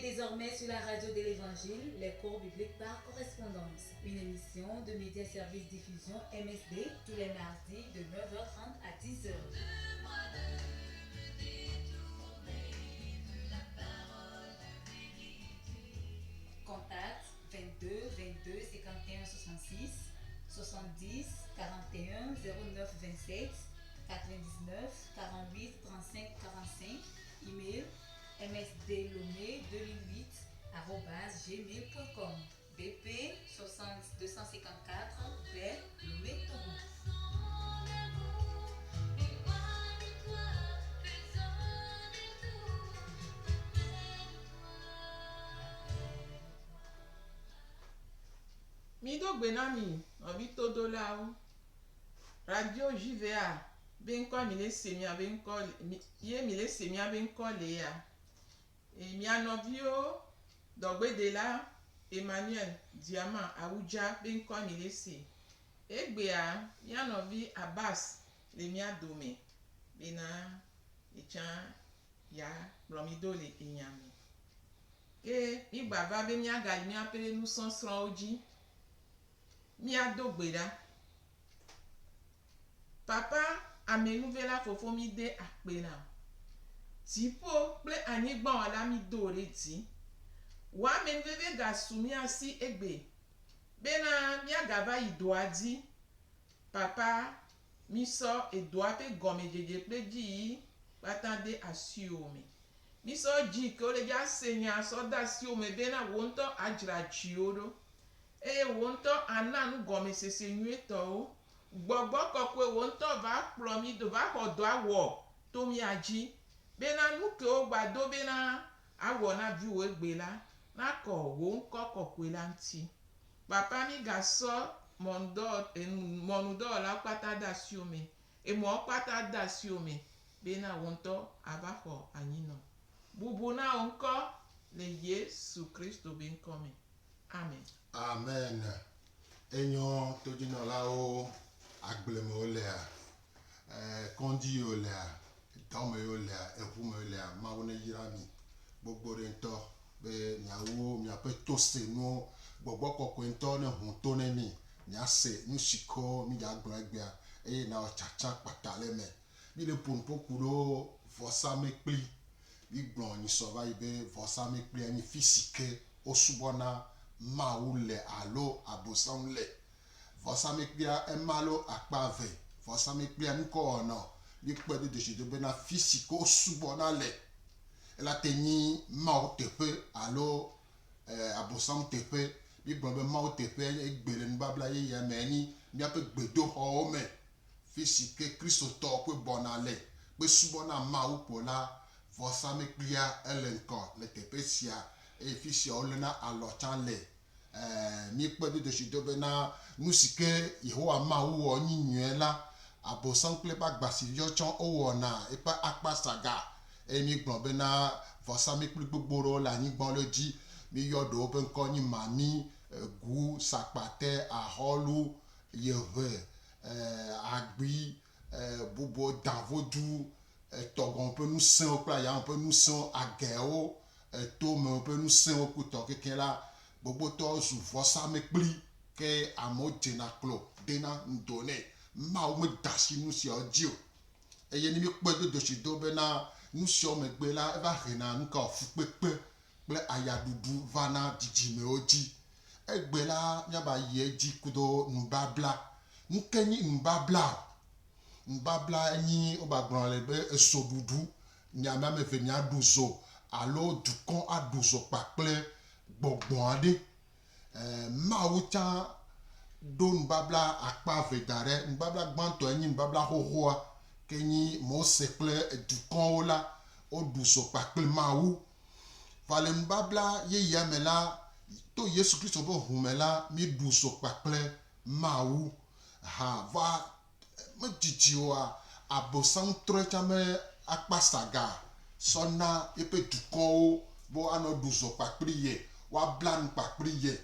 désormais sur la radio de l'Évangile, les cours bibliques par correspondance. Une émission de Média Service Diffusion MSD tous les mardis de 9h30 à 10h. Contact 22 22 51 66 70 41 09 27 99 48 35 45. Email msdlomé2008@gmail.com. BP 254 vers Lomé Togo. Mido Benami, Obito Dolao, Radio JVA, Benko Mile Semia Benko, Ye Mile Semia Benko Lea, et Mianovio, Dogbedela, Emmanuel, Diamant, Aouja, Benko Mile Se, Egbea, Mianovi Abbas, Lemia Dome, Bena, Echan, Ya, Bromido le Enyami. Et mi baba be mi agali mi apele nous sans oji. Mi adogbeda. Papa amenuvela fofo mi de akpena. Tipo ple anigban ala mi dore ti. Wa menveve ga sumi asi egbe. Bena mi agava idoadi. Papa mi so edoa pe gome jeje ple di patande asiome. Mi so ji ke o le ja senya so da siome bena wonto ajra chioro. E wonto ananu gome sese nyueto o. Gbogbo kokwe wonto va plomi do va hodo awo to mi aji. Bena nuke o gbado bena awo na vi o egbela. Na ko wonko kokwe lanti. Papa mi ga so monudo la pata da siome. E mo pata da siome. Bena wonto ava ho anino. Bubuna onko le Yesu Kristo ben come. Amen. Amen. Enyo tojina lao agbleme olea. Kondi olea. Dome olea. Evume olea. Maune yirami. Gbogbo rento. Be nyawo miape tose no. Gbogbo kokwento ne huntone ni. Nyase nushiko mi jagbra egbea. Na ochacha patale me. Mi le punpo kuro vosa me pli. Igbon ni sova ibe vosa me pli ani fisike osubona maule alo abosanle vosa me pli emalo akpave vosa me pli anko ono li pedu de chido bena fisiko osubona le ela teni mau tepe alo abosan tepe igbon be mau tepe egbele nbabla ye yameni mi ape gbedo ho me fisike Kristo to pe bonale pe subona mau pola vosa me plia elenko le tepesia e fisia olena alochanle mi pedu de shidobe na musike Yehowa ma wo nyinyela abosan kle ba gbasi yo chon owo na ipa akpa saga e mi gbon be na vosa me pli gbogboro la ni gbon loji mi yodo be nko ni mami gu sapate aholu yewe agbi bobo davodu togon peut nous sain au plat, on peut nous sain à guéo, tome on peut nous sain au couteau, que là, bobo to sous vossa me pli, que à mo denaklo, dena ndone, ma ou me dashi nous si audio. Et y'a ni mi kwe de chido bena, nous si on me gbela, eva rena, nous ka fukpepe, ble ayadudu, vana, didi me oji. E gbela, nyaba ye di kudo, mbabla, nkeni mbabla. Mbabla ni obagbon lebe esodudu nyama me fe nya duzo alo dukon aduzo pakple gbogbon ade maucha do mbabla akpa vedare mbabla gbanto ni mbabla hohoa keni mo sekle dukon ola oduzo pakple mau vale mbabla ye yamela to Yesu Kristo bo humela mi duzo pakple mau ha va me didiwa abosan trechame akpasaga sona epe dukon bo ano duzo pakpriye wa blan pakpriye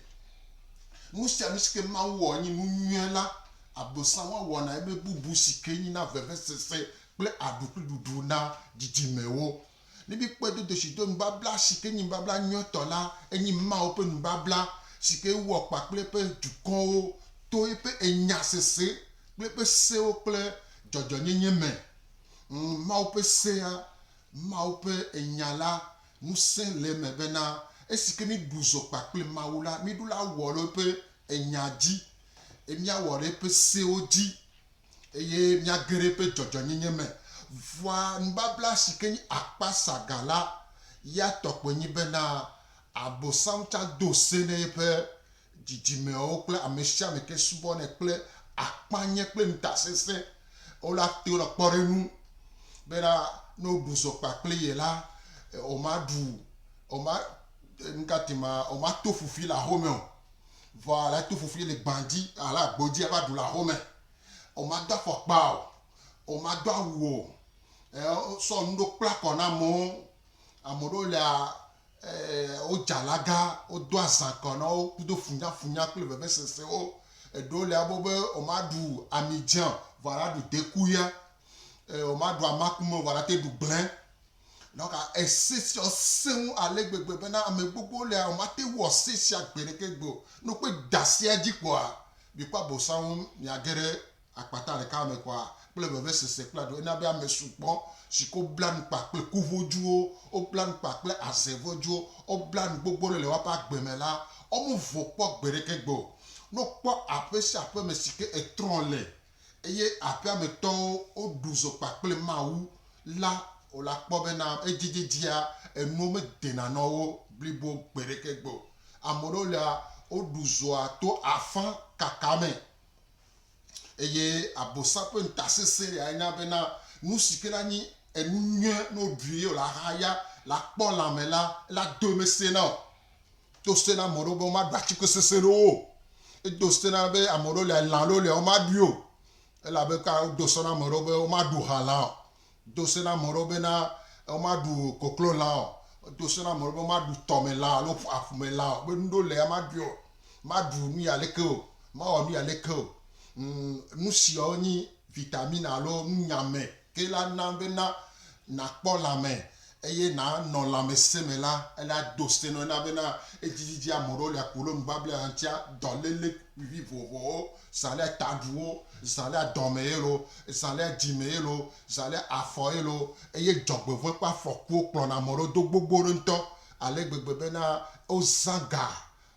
musia miske ma wo ni nunyela abosan wa wona ebe bubu sike ni na veve sese ple aduklu dudu na didimewo bi kpe do si do nubabla si ke nyi nubabla nyɔtɔ la enyi mawo ƒe nubabla si ke wɔ kpakple eƒe dukɔwo to eƒe enyasese kple eƒe sewo kple dzɔdzɔnyenye me. Mawo ƒe sea, mawo ƒe enya la ŋusẽ le eme bena esi ke mi ɖu zɔ kpakple Mawu la mi ɖo la wɔ ɖe eƒe enya dzi, miawɔ ɖe eƒe sewo dzi eye miage ɖe eƒe dzɔdzɔnyenye me. Vɔa nubabla si ke nye akpasaga la ya tɔkpe nyi bena Abosam tsa do se ne eƒe dzidzimewo kple ame sia ame ke subɔnɛ kple akpanye kple nutasese wola to le kpɔ ɖe nu bena ne woɖu zɔ kpakple ye la o ma to fufi le axome o, vɔa la to fufi le gbãdzi ala gbodzi ava ɖu le axome, o ma do afɔkpa o ma do awu o, sɔ nu ɖo kpla kɔ na amewo, ame ɖewo lea wodzalaga wodo azãkɔ na wo kudo funyafunya kple vevesesewo, eɖewo le abo be o ma ɖu amidzẽ vɔa la ɖu dekuya, o ma ɖu amakume vɔa la te ɖu gblẽ. Donc ese sia seŋu ale gbegbe bena ame gbogbo lea o ma te wɔ se sia gbe ɖeke gbe o, no kpe da sea dzi kpoa bikɔ Abosam miage ɖe akpata ɖeka me kpoa kple vevesese kple aɖewo ena be ame sugbɔ si ke bla nu kpa kple kuvodzuwo, wo bla nu kpa kple azevodzuwo, wo bla nu gbogbo le woƒe agbe me la, wo vo kpɔ gbe ɖeke gbe o. No kpɔ aƒe sia aƒe me si ke etrɔ le eye aƒea me tɔwo wo ɖu zɔ kpakple Mawu la o la kpɔ bena edzedzedzia enuwo me dena na wo blibo gbe ɖeke gbe o. Ame ɖewo lea wo ɖu zɔa to afã kaka me eye Abosam ƒe nutasese lea nya bena nu si ke la nyi enu nyuie no ɖui o la haya la kpɔ lãme la do me se na o. To se na ame ɖewo be wo ma ɖu atike sese ɖewo, edo se na be ame ɖewo le lã ɖewo le wo ma ɖui o, elabe ka do se na ame ɖewo be wo ma ɖu ha lã o, do se na ame ɖewo bena wo ma ɖu koklo lã o, do se na ame ɖewo be wo ma ɖu tɔme lã alo aƒume lã o, be nu ɖewo le ya ma ɖui o, ma ɖu nu ya leke o, ma wɔ nu ya leke o. Nu siawo nyi vitamine alo nunyame ke la na bena nakpɔ lãme eye nanɔ lãmese me la ela do se no na bena edzidzi ame ɖewo le akpolo nubabla ŋutia dɔlele vivi vovovowo zã le taɖuwo, zã le adɔme ye lo, zã le dzime ye lo, zã le afɔ ye lo eye dzɔgbevɔ̃e ƒe afɔkuwo kplɔna ame ɖewo do gbogbo ɖe ŋutɔ ale gbegbe bena wozã ga,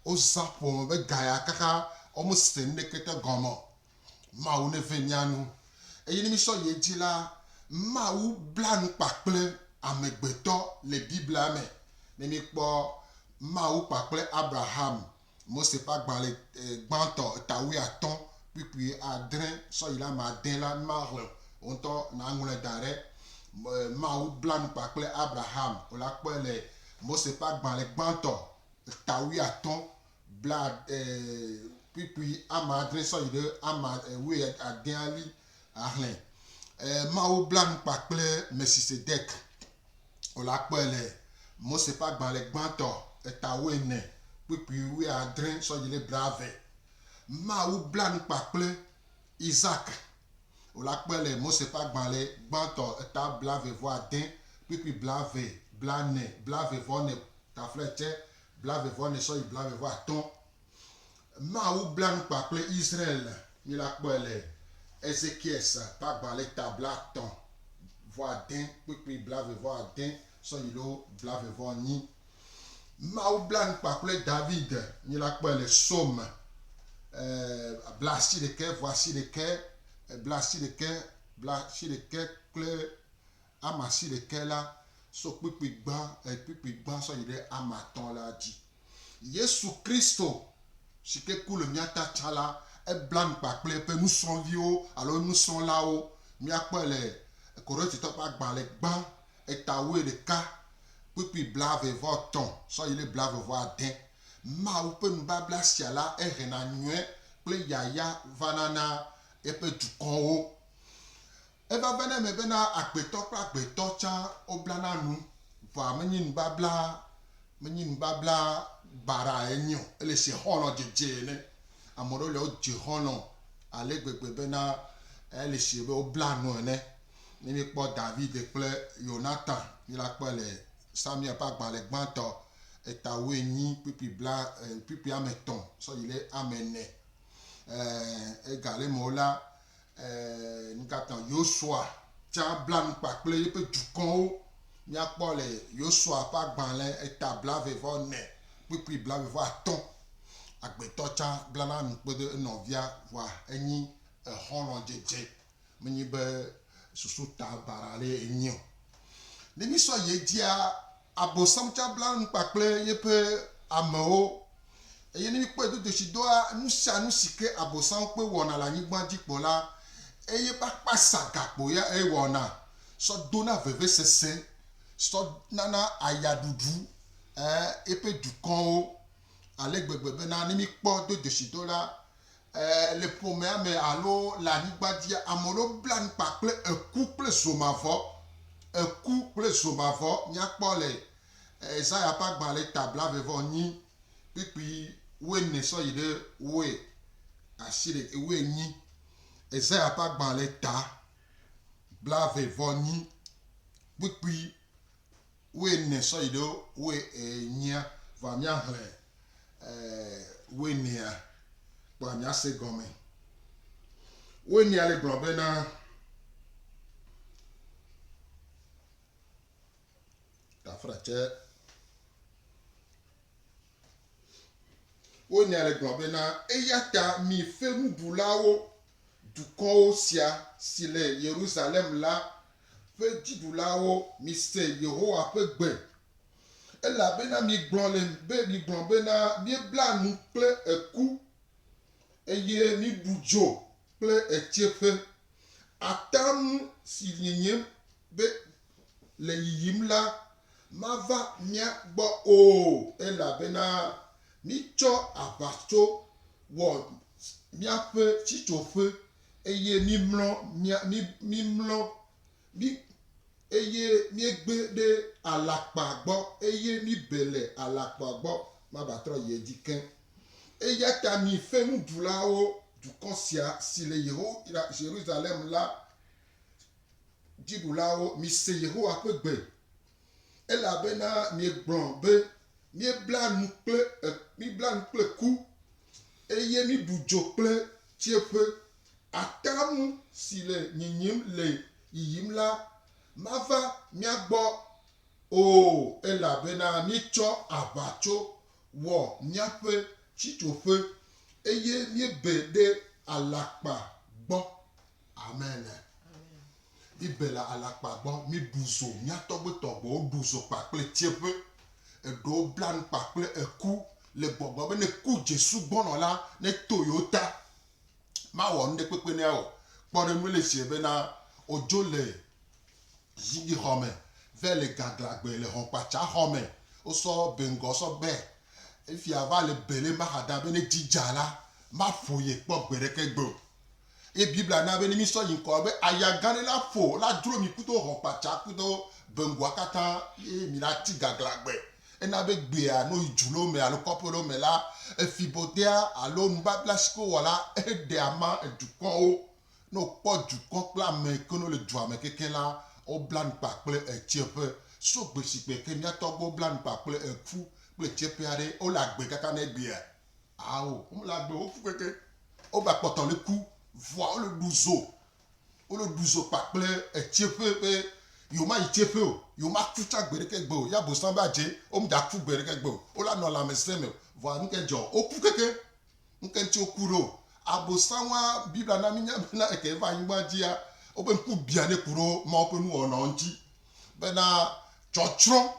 wozã ƒome be ga ya kaka womese nu ɖeke te gɔme o. Mawu ne ve mianu eye ne mi sɔ ye dzi la Mawu bla nu kpakple amegbetɔ le Biblia me. Ne mi kpɔ Mawu kpakple Abraham, Mose ƒe agbalẽ gbãtɔ etawuiatɔ̃ kpikpui adre sɔ yi la ame ade la ma hlẽ o ŋutɔ na ŋlɔe da ɖe. Mawu bla nu kpakple Abraham o la kpɔe le Mose ƒe agbalẽ gbãtɔ etawuiatɔ̃ bla kpikpui ame adre sɔ yi ɖe ame wuiadea li ahlẽ. Mawu bla nu kpakple Mesisedek o la kpɔe le Mose ƒe agbalẽ gbãtɔ etawuene kpikpui wuiadre sɔ yi ɖe blave. Mawu bla nu kpakple Isaac o la kpɔe le Mose ƒe agbalẽ gbãtɔ eta blavevɔade kpikpui blane blavevɔne taflɛtse blavevɔne sɔ yi blavevɔatɔ̃. Mawu bla nu kpakple Israel mi la kpɔe le Ezekiel ƒe agbalẽ tablatɔ̃ vɔade kpikpui blavevɔade sɔ yi ɖo blavevɔnyi. Mawu bla nu kpakple David mi la kpɔe le Somme blaasiɖeke vɔasiɖeke blaasiɖeke kple amasiɖeke la so kpikpui gbã sɔ yi ɖe amatɔ̃ la dzi. Yesu Kristo si ke ku le mía ta tsã la ebla nu kpakple eƒe nusrɔ̃viwo alo nusrɔ̃lawo míakpɔe le Korintitɔ ƒe agbalẽ gbã etawuiɖeka kpikpui blavevɔtɔ̃ sɔ yi ɖe blavevɔade. Mawu ƒe nubabla sia la ehena nyuie kple yaya vana na eƒe dukɔwo. Eva va ne me bena agbetɔ kple agbetɔ tsã woblana nu vɔa menyi nubabla bara enyo ele si xɔlɔ dzedze ene. Ame ɖewo le wodze xɔlɔ ale gbegbe bena ele si be wobla nu ene. Ni kpɔ David kple Jonathan. Mi la kpɔ le Samuel ƒe agbalẽ gbãtɔ eta 8 pipi ame 3 sɔ yi le ame 4. Egale me la nikata Yosua tsa bla nu kpakple yeƒe dukɔwo. Miakpɔ le Yosua ƒe agbalẽ eta 24 pipi 25. Agbetɔ tsa bla na nu kpe ɖe nɔvia voa enyi exɔlɔ dzedze. Menyi be susu ta bara le enyi o. Ne mi sɔ ye dzia abosam tsa bla nu kpakple yeƒe amewo. Eye ne mi kpɔe do desi doa nu sia nu si ke abosam kpe wɔna le anyigba dzi kpɔ la eye ƒe akpa sa gakpo ya ewɔna sɔ dona vevesese sɔ nana ayaɖuɖu eƒe dukɔwo ale gbegbe bena ne mi kpɔ do desi do la le ƒomea me alo le anyigba dzi amewo bla nu kpakple eku kple zomavɔ miakpɔ le Ezaya ƒe agbalẽ ta 28 kpikpi 14 sɔ yi ɖe 8 Ezaya ƒe agbalẽ ta 28 kpikpi 14 sɔ yi ɖe 8 va miahlẽ 8 kpɔ miase gɔme. 8 le gblɔ bena tafratse 8 le gblɔ bena eya ta mi fe nuɖulawo dukɔwo sia si le Yerusalem la ƒe dziɖulawo mi se Yehowa ƒe gbe elabena mi gblɔ bena miebla nu kple eku eye mi ɖu dzo kple etieƒe atamu si nyem be le yiyim la mava mia gbɔ o elabena mitsɔ aʋatso wɔ miaƒe tsitsoƒe eye eye miegbe ɖe alakpa gbɔ eye mibe le alakpa gbɔ mabatrɔ yi dzi ke. Eya ta mi fe nuɖulawo dukɔ sia si le Yerusalem la dziɖulawo mi se Yehowa ƒe gbe elabena miegblɔ be miebla nu kple ku eye mi ɖu dzo kple tsiẽƒe atamu si le nyiyim le yiyim la mava miagbɔ o elabena mitsɔ aʋatso wɔ miaƒe tsitsoƒe eye miebe ɖe alakpa gbɔ. Amen. Mibe le alakpa gbɔ mi ɖu zo miatɔgbetɔgbɔwo ɖu zo kpakple tsiẽƒe eɖewo bla nu kpakple eku le gbɔgbɔ be ne ku Jesu gbɔnɔ la ne to yewo ta mawɔ nu ɖe kpekpe ne o. Kpɔ ɖe nu le sie bena odzo le zigi xɔme ve le gaglagbe le xɔkpatsa xɔme wosɔ bengɔ sɔ bɛ efia va le bele mahada be ne dzidza la maƒo ye kpɔ gbe ɖeke gbe o. E Biblia na be ne mi sɔ yi ŋkɔ be ayagã ɖe la ƒo la dzro mi kudo xɔkpatsa kudo bengɔa katã ye mi la ti gaglagbe ena be gbea no yi dzulo me alo kɔƒe me la efibodea alo nubabla si ko wɔ la eɖe ama edukɔwo no kpɔ dukɔ kple ame ke no le dua me keke la wobla nu kpakple etsieƒe so gbe si gbe ke miatɔgbo bla nu kpakple eku kple etsieƒe aɖe wole agbe kaka ne gbea awo wole agbe wofu keke woba kpɔtɔ le ku voa wole ɖu zo kpakple etsieƒe be yewo ma yi tsieƒe o yewo ma ku tsa gbe ɖeke gbe o ya bosan ba dze wome dza ku gbe ɖeke gbe o wola nɔ lãmesẽ me voa nuke dzɔ woku keke nuke ŋuti woku ɖo abosanwa Biblia na mi nya bena eke va anyigba dzia wobe ŋku bia ne ku ɖo ma woƒe nuwɔnawo ŋuti bena tsɔtsrɔ̃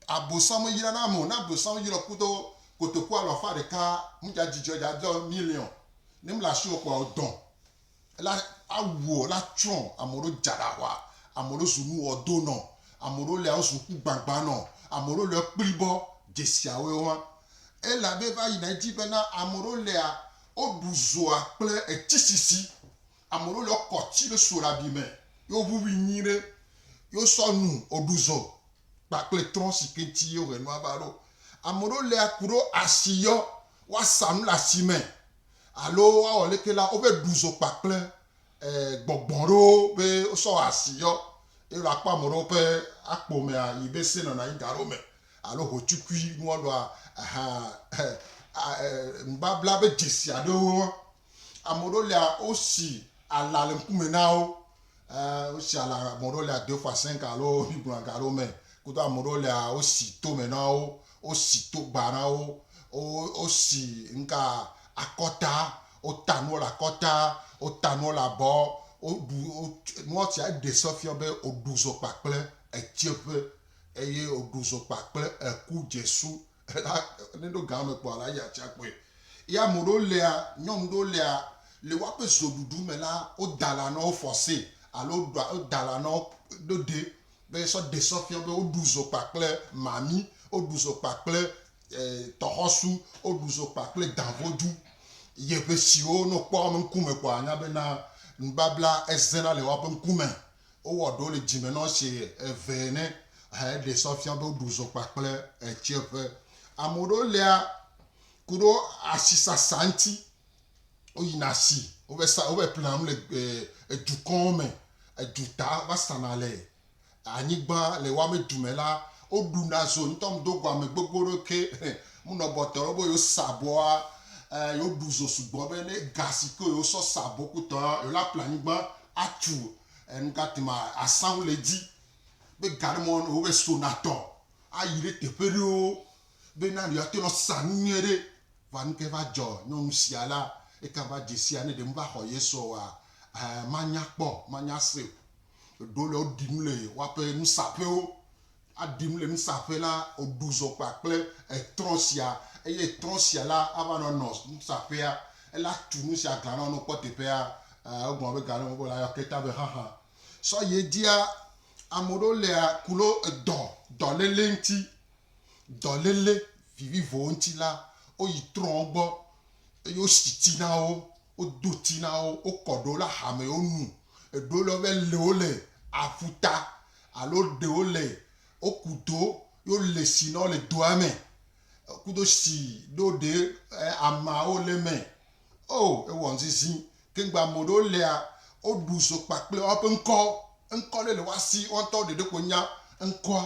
abosan yina na ame o na abosan yina kudo kotoku 100 ŋudza dzidzɔ dzadzɔ million ne mle asi wo kpɔ dɔn la awo la tsrɔ̃ ame ɖewo dza ɖa wa ame ɖewo zu nuwɔ do nɔ ame ɖewo le awo ku gbagba nɔ ame ɖewo le kplibɔ dzesiawo wa elabe va yina dzi bena ame ɖewo lea woɖu zoa kple etsisisi ame ɖewo le kɔtsi ɖe soɖabi me yewo ʋuʋui nyui ɖe yewo sɔ nu oɖu zo kpakple trɔ si ke ŋuti yewo he nua va ɖo ame ɖewo lea ku ɖo asi yɔ woasa nu le asi me alo woawɔ leke la wobe ɖu zo kpakple gbɔgbɔn ɖewo be wosɔ asi yɔ eye le akpa me ɖewo ƒe akpo mea yi be se nɔna yi ga ɖewo me alo hotsukui nuwɔlɔa nubabla be dzesi aɖewo ame ɖewo lia wosi ala le ŋkume na wo wosi ala ame ɖewo lia 2x5 alo bigblɔna ga ɖewo me kudo ame ɖewo lia wosi tome na wo wosi togba na wo wosi nka akɔta wota nuwo le akɔta wota nuwo le abɔ nuwo tia ɖe sɔfiɔ be woɖu zo kpakple etieƒe eye woɖu zo kpakple eku dzesu ne ɖo gã me kpɔ la yi atsiakpɔe ya ame ɖewo lia nyɔnu ɖewo lia le woaƒe zoɖuɖu me la woda la na wo fɔse alo woda la na wo ɖoɖe be sɔ ɖe sɔfiɔ be woɖu zo kpakple mami woɖu zo kpakple tɔxɔsu woɖu zo kpakple davodu yeƒe siwo no kpɔ me ŋkume kpɔ anya bena nubabla ezena le woaƒe ŋkume wowɔ ɖewo le dzime na si eve ne ɖe sɔfiɔ be woɖu zo kpakple etieƒe ame ɖewo lia ku ɖo asisasa ŋuti woyina asi wove plan le edukɔwo me eduta va sana le anyigba le woame dume la woɖuna zo ŋutɔ do gɔame gbogbo ɖo ke munɔbɔtɔ ɖo be yewo sabɔa yewo ɖu zo sugbɔ be ne ga si ke yewo sɔ sabɔ kutɔ yewo la ple anyigba atu nukatema asaŋu le dzi be ga ɖe mɔ wo be sonatɔ ayi ɖe teƒe ɖewo be na yewoate nɔ sa nu nyuie ɖe va nu ke va dzɔ nyɔnu sia la eka va dze sia ne ɖe mu va xɔ yesu oa manya kpɔ manya se ɖewo le woɖi nu le woaƒe nusaƒewo aɖi nu le nusaƒe la woɖu zo kpakple etrɔ sia eye trɔ sia la ava nɔ nusaƒea ela tu nu sia gla na no kpɔ teƒea wogblɔ be ga ɖe me la yɔ keta be haha sɔ ye dzia ame ɖewo lia kulo dɔléle ŋuti dɔléle vivivo ŋuti la woyi trɔ gbɔ eye wosi ti na wo wodo ti na wo wokɔ ɖewo le hame wonu eɖewo le wobe lewo le aƒuta alo ɖewo le woku do yo le si na wo le doa me kudo si ɖo ɖe amawo le me ewɔ nzizi kengba ame ɖewo lia woɖu zo kpakple woaƒe ŋkɔ le woasi wontɔ ɖeɖe ko nya ŋkɔa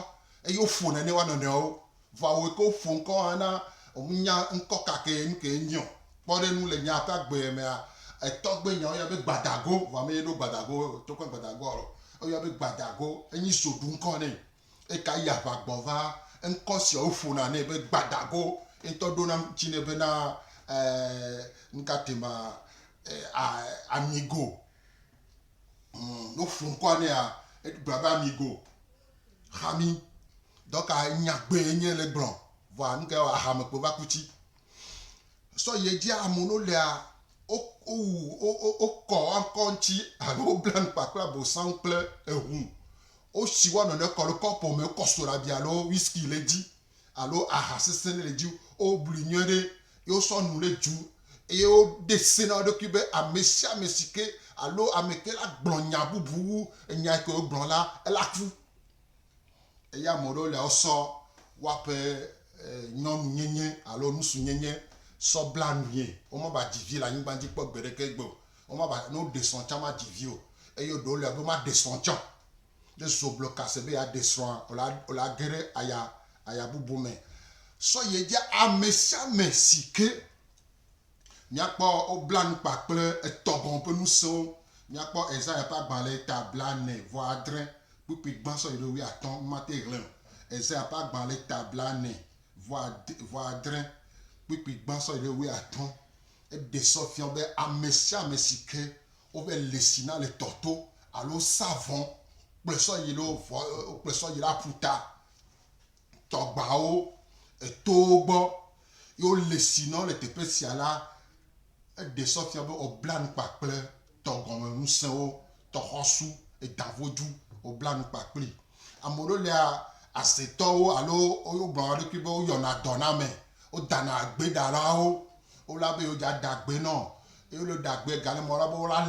eye wofo nene wa nɔnɔewo va wo ke wofo ŋkɔ na nya ŋkɔ kake nuke nyɔ kpɔ ɖe nu le nya ƒe agbe mea etɔgbe nya woyɔ be gbadago va me ɖo gbadago tokɔ gbadago woyɔ be gbadago enyi soɖu ŋkɔ ne eka yi aʋagbɔ va ŋkɔ sia wofo na ne be gbadago ŋutɔ ɖo na tsi ne bena nukatema amigo wofo ŋkɔ nea egblɔ be amigo xami dɔka nyagbe nye le gblɔ vɔa nuke ahame kpo va kutsi sɔ ye dzia amewo lia wokɔ ŋkɔ ŋuti alo wobla nu kpakple abosaŋ kple ehu wosi wa nɔnɔ kɔ ɖe kɔpu me wokɔ soɖabi alo whisky le dzi alo aha sese le dzi wobli nyuie ɖe ye wosɔ nu le dzu eye woɖe se na wo ɖokui be ame sia ame si ke alo ame ke la gblɔ nya bubu wu enya ke wogblɔ la ela ku eye ame ɖewo lia wosɔ woaƒe nyɔnu nyenye alo nusu nyenye sɔ bla nue woma ba dzivi le anyigba dzi kpɔ gbe ɖeke gbe o woma ba no ɖe srɔ̃ tsã ma dzivi o eye ɖewo lia be ma ɖe srɔ̃ tsã de zoblo kase be ya ɖe srɔ̃a wola ge ɖe aya bubu me sɔ ye dzia ame sia ame si ke miakpɔ wobla nu kpakple etɔgɔn ƒe ŋusẽwo miakpɔ Ezaya ƒe agbalẽ ta 47 kpukpi gbã sɔ yi ɖe 15 mate hlẽ Ezaya ƒe agbalẽ ta 47 kpukpi gbã sɔ yi ɖe 15 eɖe sɔ fia be ame sia ame si ke wove le si na le tɔto alo savɔ kple sɔ yi ɖe aƒuta tɔgbawo etowo gbɔ yewo le si na le teƒe sia la eɖe sɔ fia be wobla nu kpakple tɔgɔme ŋusẽwo tɔxɔsu edavodu wobla nu kpakpli ame ɖewo lia asetɔwo alo wogblɔ ɖokui be woyɔna dɔ na me wodana agbeɖalawo wola be yewodza da agbe nɔ eye wole da agbe ga le mɔ la be wola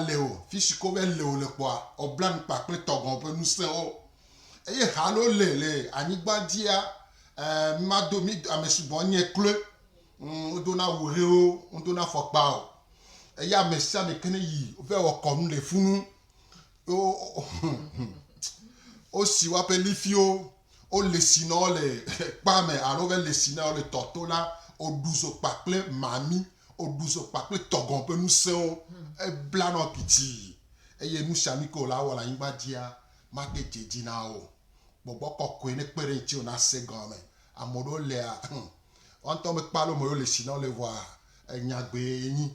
le o fi si ko be le o le kpɔa wobla nu kpakple tɔgɔme ƒe ŋusẽwo eye halo le anyigba dzia mado mi ame sugbɔ nye kloe wodona awu ɣewo wodona fɔkpa o eya mesia me kene yi o fe wo kom le funu o si wa pe lifio o le sino le pa me alo ve le sino le totola o duso pakle mami o duso pakle togon pe nous se e blano piti eye nu sami ko la wala yingba dia ma ke jeji na o gbogbo kokko ni pere ti o na se gan me amodo le a on to me palo mo le sino le voir enyagbe yin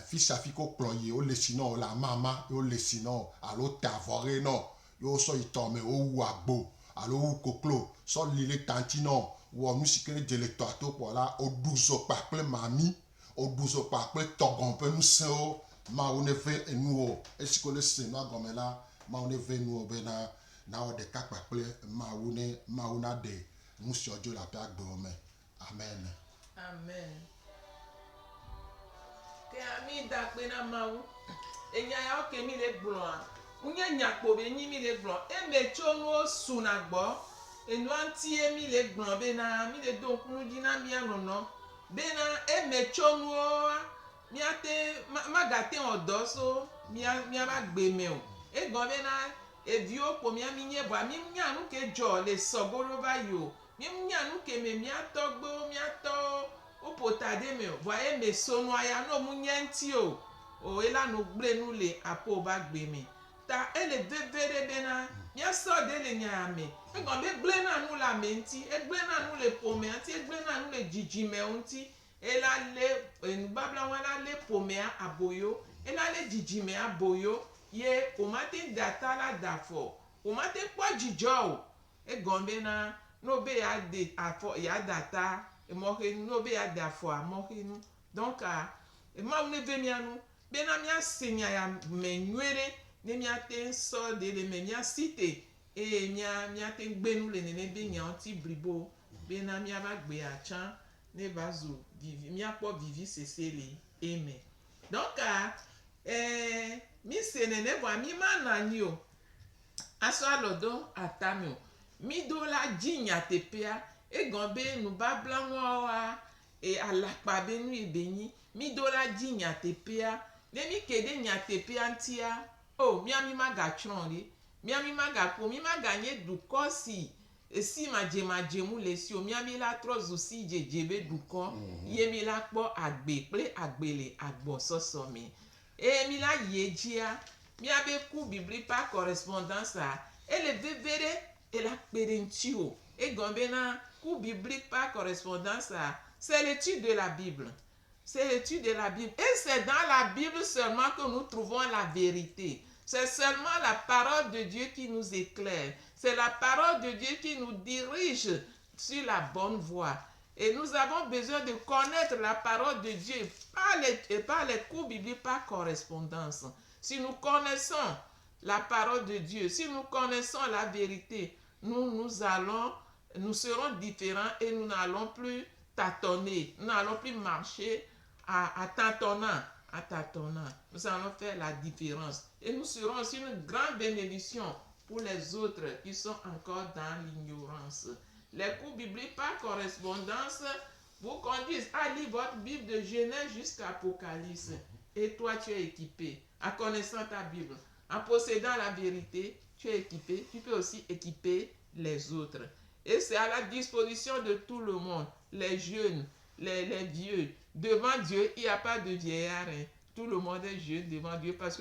fils afiko ploye o le sino la mama o le sino alo tavore no yo so itome o wu agbo alo wu koklo so lile tantino wo musikere jele to ato pola o duzo paple mami o duzo paple togon pe nu se o ma o ne fe enu o esiko le se no agomela ma o ne ve nu o be na o de paple ma o na de musi ojo la pe agbo me amen amen ke ami da pe na mawu enya ya o ke mi le gbon unye nyakpo be nyi mi le gbon e me chonu o su na gbo enu anti e mi le gbon be na mi le don kunu ji na mi anono be na e me chonu o mi ate magate odo so mi ba gbe me o e gan be na e vi o po mi nye bo mi nyanu ke jo le sogoro ba yo mi nyanu ke me mi atogbo mi ato o potade me o bo e me sonu aya no mu nyanti o ela no gble nu le apo ba gbe me ta ele vevere be na mi so de le nya me e gan be gble na nu la me nti e gble na nu le po me nti e gble na nu le jiji me nti ela le en babla wala le po me aboyo ela le jiji me aboyo ye o mate data la dafo o mate kwa jijo e gan be na no be ya de afo ya data e mo ke no be ya dafo mo ke nu donc e ma une ve mi anu be na mi asenya ya me nwere ne mi ate so de le me mi asite e mi ate gbenu le ne be nya anti bribo be na mi aba gbe achan ne bazo vivi mi apo vivi sesele amen donc mi senene bo mi mana ni o aso alodo atami o mi do la jinya tepea e gan be nu babla won wa e alapa be nu ibeyin mi do la jinya tepea ne mi kede nya tepea ntia o mi ami maga chonri mi ami maga po mi maga nye duko si esi maje mu le si o mi ami la trozo si jejebe duko ye mi la po agbe ple agbele agbo soso mi e mi la yejia mi abe ku bibli pa correspondance a ele vevere et la perentio et gombena ku biblique par correspondance c'est l'étude de la Bible. C'est l'étude de la Bible. Et c'est dans la Bible seulement que nous trouvons la vérité. C'est seulement la parole de Dieu qui nous éclaire. C'est la parole de Dieu qui nous dirige sur la bonne voie. Et nous avons besoin de connaître la parole de Dieu par les cours bibliques par correspondance. Si nous connaissons la parole de Dieu, si nous connaissons la vérité, nous serons différents et nous n'allons plus tâtonner, nous n'allons plus marcher à tâtonnant. Nous allons faire la différence. Et nous serons aussi une grande bénédiction pour les autres qui sont encore dans l'ignorance. Les cours bibliques par correspondance vous conduisent à lire votre Bible de Genèse jusqu'à Apocalypse. Et toi, tu es équipé. En connaissant ta Bible, en possédant la vérité, tu es équipé. Tu peux aussi équiper les autres. Et c'est à la disposition de tout le monde. Les jeunes, les vieux. Devant Dieu, il n'y a pas de vieillard. Tout le monde est jeune devant Dieu parce que